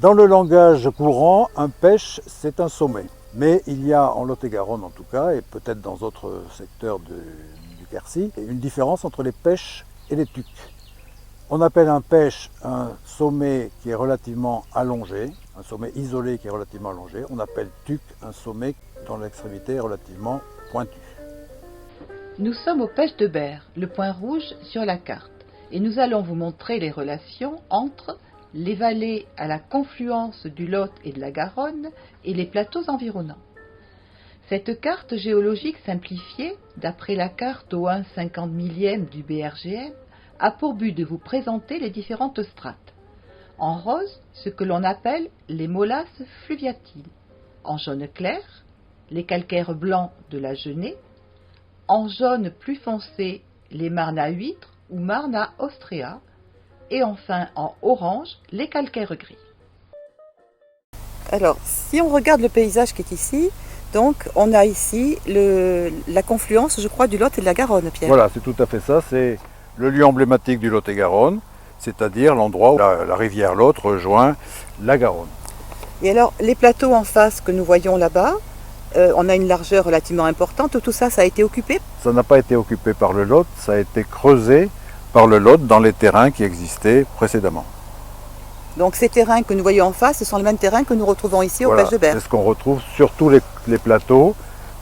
Dans le langage courant, un pêche, c'est un sommet. Mais il y a en Lot-et-Garonne en tout cas, et peut-être dans d'autres secteurs du Quercy, une différence entre les pêches et les tucs. On appelle un pêche un sommet qui est relativement allongé, un sommet isolé qui est relativement allongé. On appelle tuc un sommet dont l'extrémité est relativement pointue. Nous sommes au Pêche de Berre, le point rouge sur la carte, et nous allons vous montrer les relations entre les vallées à la confluence du Lot et de la Garonne et les plateaux environnants. Cette carte géologique simplifiée, d'après la carte au 1/50 millième du BRGM, a pour but de vous présenter les différentes strates. En rose, ce que l'on appelle les molasses fluviatiles. En jaune clair, les calcaires blancs de la Genée. En jaune plus foncé, les marnes à huîtres ou marnes à ostréa. Et enfin en orange, les calcaires gris. Alors, si on regarde le paysage qui est ici, donc on a ici la confluence, je crois, du Lot et de la Garonne, Pierre. Voilà, c'est tout à fait ça. C'est le lieu emblématique du Lot-et-Garonne, c'est-à-dire l'endroit où la rivière Lot rejoint la Garonne. Et alors, les plateaux en face que nous voyons là-bas, on a une largeur relativement importante. Tout ça, ça a été occupé? Ça n'a pas été occupé par le Lot, ça a été creusé par le Lot dans les terrains qui existaient précédemment. Donc ces terrains que nous voyons en face, ce sont les mêmes terrains que nous retrouvons ici au Pêche de Berre. C'est ce qu'on retrouve sur tous les plateaux.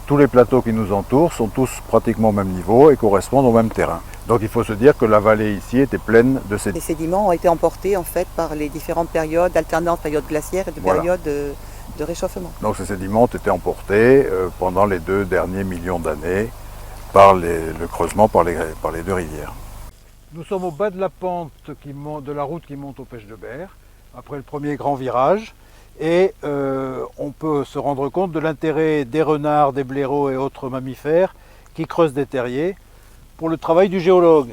Tous les plateaux qui nous entourent sont tous pratiquement au même niveau et correspondent au même terrain. Donc il faut se dire que la vallée ici était pleine de sédiments. Les sédiments ont été emportés en fait par les différentes périodes, alternantes périodes glaciaires et de périodes de réchauffement. Donc ces sédiments ont été emportés pendant les 2 derniers millions d'années par le creusement par les 2 rivières. Nous sommes au bas de la pente de la route qui monte au Pêche de Berre, après le premier grand virage. Et on peut se rendre compte de l'intérêt des renards, des blaireaux et autres mammifères qui creusent des terriers pour le travail du géologue.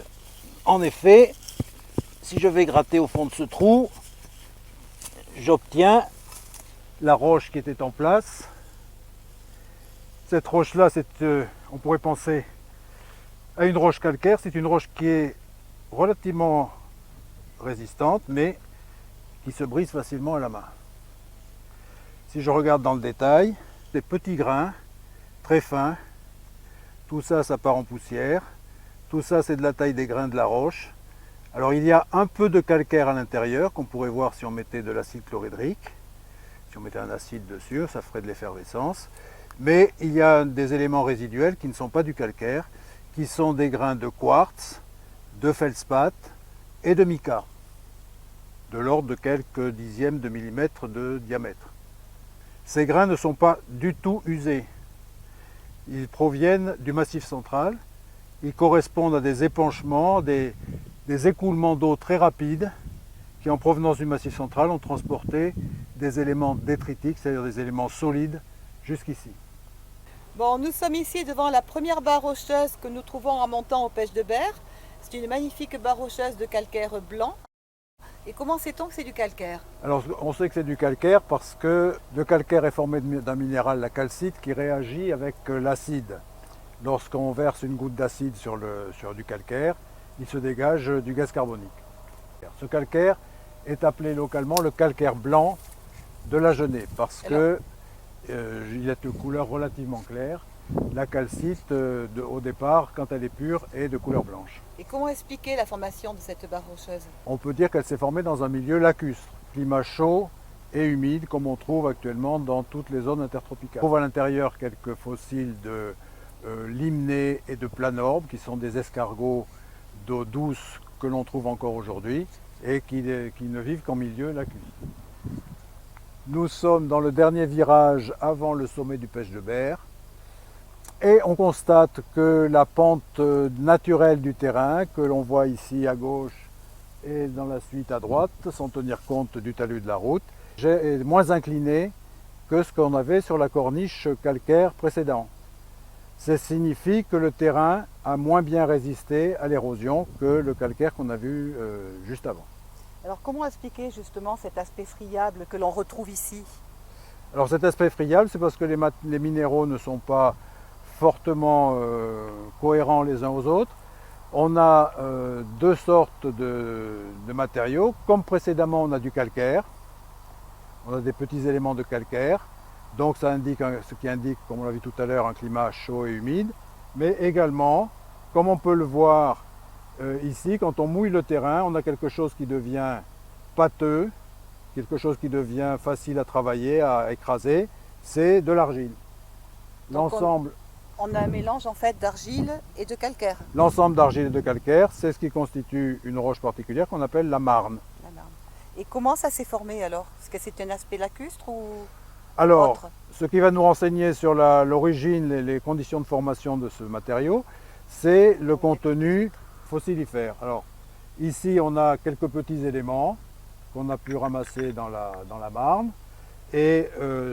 En effet, si je vais gratter au fond de ce trou, j'obtiens la roche qui était en place. Cette roche-là, on pourrait penser à une roche calcaire. C'est une roche qui est relativement résistante, mais qui se brise facilement à la main. Si je regarde dans le détail, des petits grains très fins, tout ça, ça part en poussière. Tout ça, c'est de la taille des grains de la roche. Alors il y a un peu de calcaire à l'intérieur qu'on pourrait voir si on mettait de l'acide chlorhydrique. Si on mettait un acide dessus, ça ferait de l'effervescence. Mais il y a des éléments résiduels qui ne sont pas du calcaire, qui sont des grains de quartz, de feldspath et de mica, de l'ordre de quelques dixièmes de millimètre de diamètre. Ces grains ne sont pas du tout usés. Ils proviennent du Massif central. Ils correspondent à des épanchements, des écoulements d'eau très rapides qui, en provenance du Massif central, ont transporté des éléments détritiques, c'est-à-dire des éléments solides, jusqu'ici. Bon, nous sommes ici devant la première barre rocheuse que nous trouvons en montant au Pêche de Berre. C'est une magnifique barre rocheuse de calcaire blanc. Et comment sait-on que c'est du calcaire? Alors on sait que c'est du calcaire parce que le calcaire est formé d'un minéral, la calcite, qui réagit avec l'acide. Lorsqu'on verse une goutte d'acide sur du calcaire, il se dégage du gaz carbonique. Ce calcaire est appelé localement le calcaire blanc de la Genée parce qu'il est de couleur relativement claire. La calcite, au départ, quand elle est pure, est de couleur blanche. Et comment expliquer la formation de cette barre rocheuse? On peut dire qu'elle s'est formée dans un milieu lacustre, climat chaud et humide, comme on trouve actuellement dans toutes les zones intertropicales. On trouve à l'intérieur quelques fossiles de limnés et de planorbes, qui sont des escargots d'eau douce que l'on trouve encore aujourd'hui et qui ne vivent qu'en milieu lacustre. Nous sommes dans le dernier virage avant le sommet du Pêche de Berre. Et on constate que la pente naturelle du terrain, que l'on voit ici à gauche et dans la suite à droite, sans tenir compte du talus de la route, est moins inclinée que ce qu'on avait sur la corniche calcaire précédente. Ça signifie que le terrain a moins bien résisté à l'érosion que le calcaire qu'on a vu juste avant. Alors comment expliquer justement cet aspect friable que l'on retrouve ici? Alors cet aspect friable, c'est parce que les minéraux ne sont pas fortement cohérents les uns aux autres. On a 2 sortes de matériaux. Comme précédemment, on a du calcaire on a des petits éléments de calcaire. Donc ça indique, ce qui indique, comme on l'a vu tout à l'heure, un climat chaud et humide. Mais également, comme on peut le voir ici, quand on mouille le terrain, on a quelque chose qui devient pâteux, quelque chose qui devient facile à travailler, à écraser, c'est de l'argile. L'ensemble On a un mélange en fait d'argile et de calcaire. L'ensemble d'argile et de calcaire, c'est ce qui constitue une roche particulière qu'on appelle la marne. La marne. Et comment ça s'est formé alors? Est-ce que c'est un aspect lacustre ou Alors, autre? ce qui va nous renseigner sur l'origine, les conditions de formation de ce matériau, c'est le contenu fossilifère. Alors, ici, on a quelques petits éléments qu'on a pu ramasser dans la marne. Et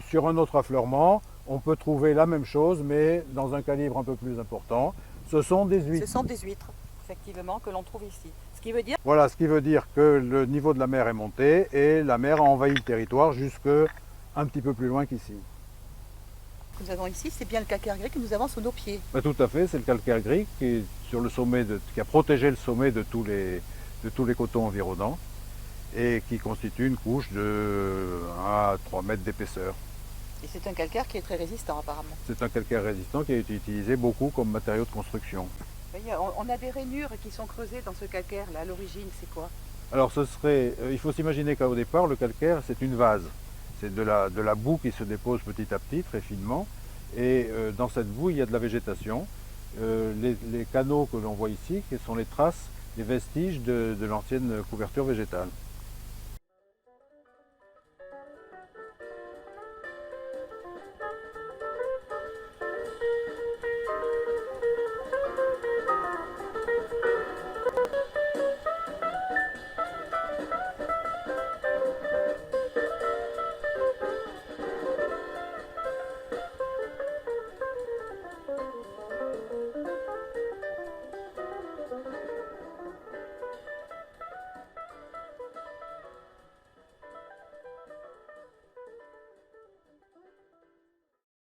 sur un autre affleurement, on peut trouver la même chose, mais dans un calibre un peu plus important. Ce sont des huîtres. Ce sont des huîtres, effectivement, que l'on trouve ici. Ce qui veut dire Voilà, ce qui veut dire que le niveau de la mer est monté et la mer a envahi le territoire jusque un petit peu plus loin qu'ici. que nous avons ici, c'est bien le calcaire gris que nous avons sous nos pieds. Tout à fait, c'est le calcaire gris qui est sur le sommet qui a protégé le sommet de tous les cotons environnants et qui constitue une couche de 1 à 3 mètres d'épaisseur. Et c'est un calcaire qui est très résistant apparemment. C'est un calcaire résistant qui a été utilisé beaucoup comme matériau de construction. Vous voyez, on a des rainures qui sont creusées dans ce calcaire là. À l'origine, c'est quoi? Alors il faut s'imaginer qu'au départ, le calcaire, c'est une vase. C'est de la boue qui se dépose petit à petit, très finement. Et dans cette boue, il y a de la végétation. Les canaux que l'on voit ici, qui sont les traces, les vestiges de l'ancienne couverture végétale.